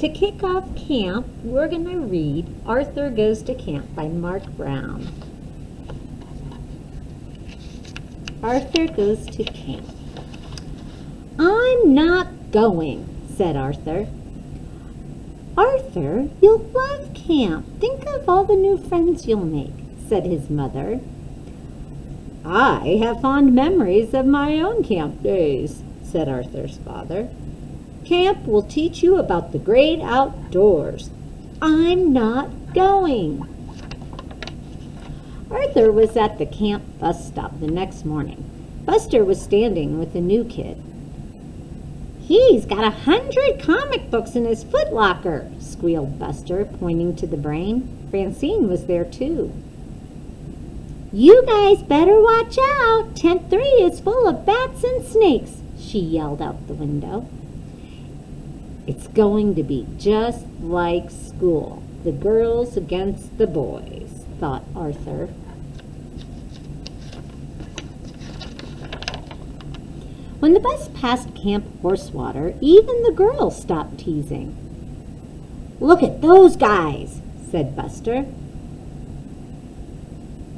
To kick off camp, we're going to read Arthur Goes to Camp by Mark Brown. Arthur goes to camp. "I'm not going," said Arthur. "Arthur, you'll love camp. Think of all the new friends you'll make," said his mother. "I have fond memories of my own camp days," said Arthur's father. "Camp will teach you about the great outdoors." "I'm not going." Arthur was at the camp bus stop the next morning. Buster was standing with the new kid. "He's got 100 comic books in his footlocker," squealed Buster, pointing to the brain. Francine was there too. "You guys better watch out. Tent 3 is full of bats and snakes," she yelled out the window. It's going to be just like school. The girls against the boys, thought Arthur. When the bus passed Camp Horsewater, even the girls stopped teasing. "Look at those guys," said Buster.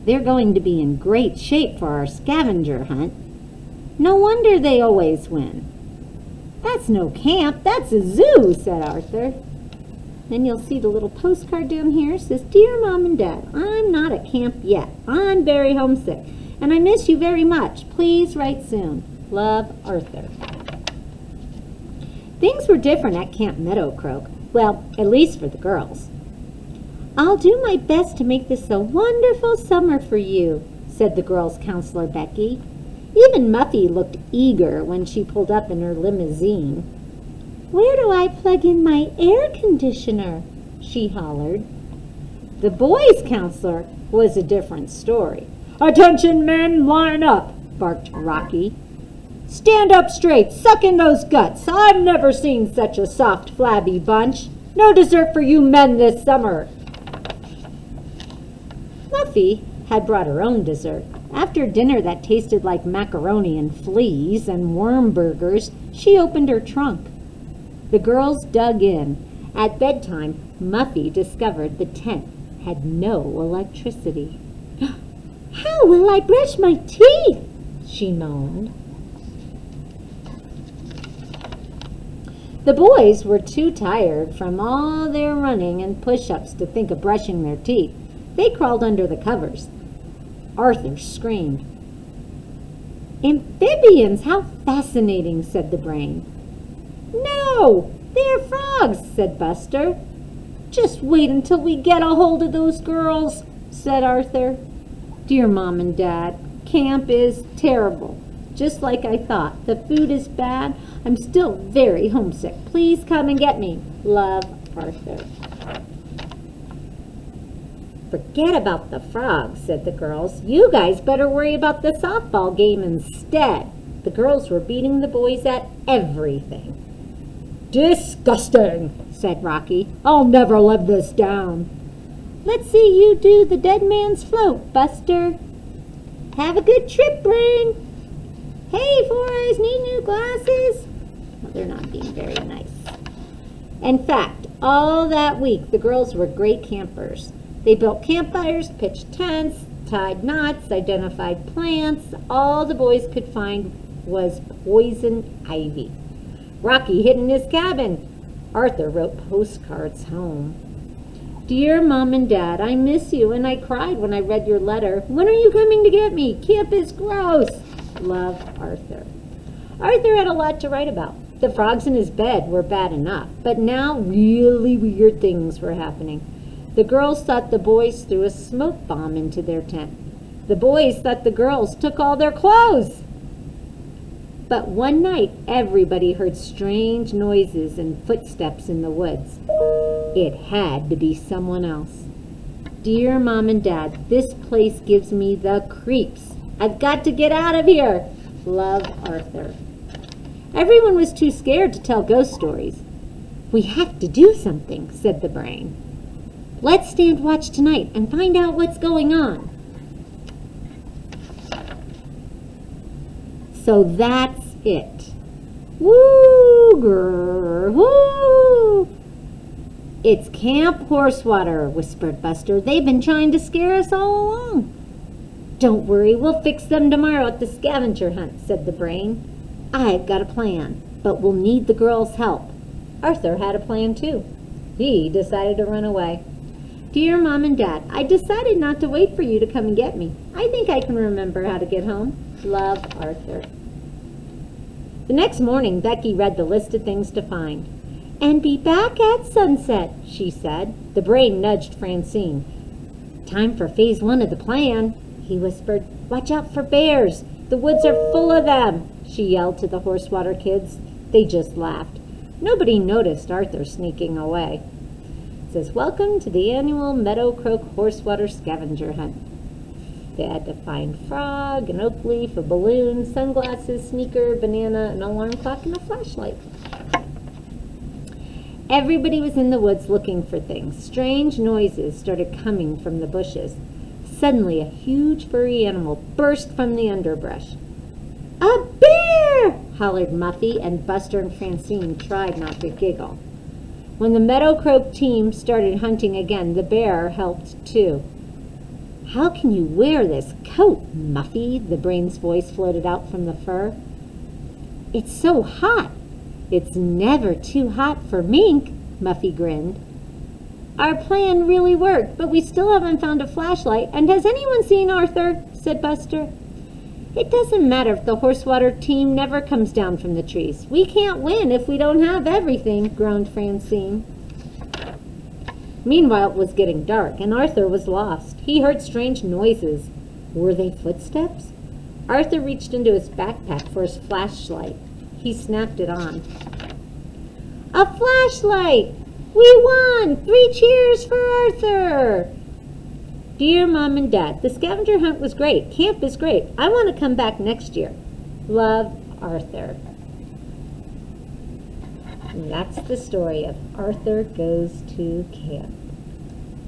"They're going to be in great shape for our scavenger hunt. No wonder they always win." "That's no camp, that's a zoo," said Arthur. Then you'll see the little postcard down here. It says, "Dear Mom and Dad, I'm not at camp yet. I'm very homesick, and I miss you very much. Please write soon. Love, Arthur." Things were different at Camp Meadowcroak. Well, at least for the girls. "I'll do my best to make this a wonderful summer for you," said the girls' counselor, Becky. Even Muffy looked eager when she pulled up in her limousine. "Where do I plug in my air conditioner?" she hollered. The boys' counselor was a different story. "Attention men, line up," barked Rocky. "Stand up straight, suck in those guts. I've never seen such a soft, flabby bunch. No dessert for you men this summer." Muffy had brought her own dessert. After dinner that tasted like macaroni and fleas and worm burgers, she opened her trunk. The girls dug in. At bedtime, Muffy discovered the tent had no electricity. "How will I brush my teeth?" she moaned. The boys were too tired from all their running and push-ups to think of brushing their teeth. They crawled under the covers. Arthur screamed. "Amphibians, how fascinating," said the brain. "No, they're frogs," said Buster. "Just wait until we get a hold of those girls," said Arthur. "Dear Mom and Dad, camp is terrible. Just like I thought. The food is bad. I'm still very homesick. Please come and get me. Love, Arthur." "Forget about the frogs," said the girls. "You guys better worry about the softball game instead." The girls were beating the boys at everything. "Disgusting," said Rocky. "I'll never live this down." "Let's see you do the dead man's float, Buster." "Have a good trip, Brain." "Hey, Four Eyes, need new glasses?" Well, they're not being very nice. In fact, all that week, the girls were great campers. They built campfires, pitched tents, tied knots, identified plants. All the boys could find was poison ivy. Rocky hid in his cabin. Arthur wrote postcards home. "Dear Mom and Dad, I miss you, and I cried when I read your letter. When are you coming to get me? Camp is gross. Love, Arthur." Arthur had a lot to write about. The frogs in his bed were bad enough, but now really weird things were happening. The girls thought the boys threw a smoke bomb into their tent. The boys thought the girls took all their clothes. But one night, everybody heard strange noises and footsteps in the woods. It had to be someone else. "Dear Mom and Dad, this place gives me the creeps. I've got to get out of here. Love, Arthur." Everyone was too scared to tell ghost stories. "We have to do something," said the brain. "Let's stand watch tonight and find out what's going on." So that's it. Woo, grrr, woo. It's Camp Horsewater, whispered Buster. They've been trying to scare us all along. Don't worry, we'll fix them tomorrow at the scavenger hunt, said the brain. I've got a plan, but we'll need the girls' help. Arthur had a plan too. He decided to run away. Dear Mom and Dad, I decided not to wait for you to come and get me. I think I can remember how to get home. Love, Arthur. The next morning, Becky read the list of things to find. And be back at sunset, she said. The brain nudged Francine. Time for phase 1 of the plan, he whispered. Watch out for bears. The woods are full of them, she yelled to the Horsewater kids. They just laughed. Nobody noticed Arthur sneaking away. It says, welcome to the annual Meadow Croak Horsewater Scavenger Hunt. They had to find frog, an oak leaf, a balloon, sunglasses, sneaker, banana, an alarm clock, and a flashlight. Everybody was in the woods looking for things. Strange noises started coming from the bushes. Suddenly, a huge furry animal burst from the underbrush. A bear! Hollered Muffy, and Buster and Francine tried not to giggle. When the Meadow Croak team started hunting again, the bear helped too. How can you wear this coat, Muffy? The brain's voice floated out from the fur. It's so hot. It's never too hot for mink, Muffy grinned. Our plan really worked, but we still haven't found a flashlight. And has anyone seen Arthur? Said Buster. It doesn't matter if the Horsewater team never comes down from the trees. We can't win if we don't have everything, groaned Francine. Meanwhile, it was getting dark, and Arthur was lost. He heard strange noises. Were they footsteps? Arthur reached into his backpack for his flashlight. He snapped it on. A flashlight! We won! 3 cheers for Arthur! Dear Mom and Dad, the scavenger hunt was great. Camp is great. I want to come back next year. Love, Arthur. And that's the story of Arthur Goes to Camp.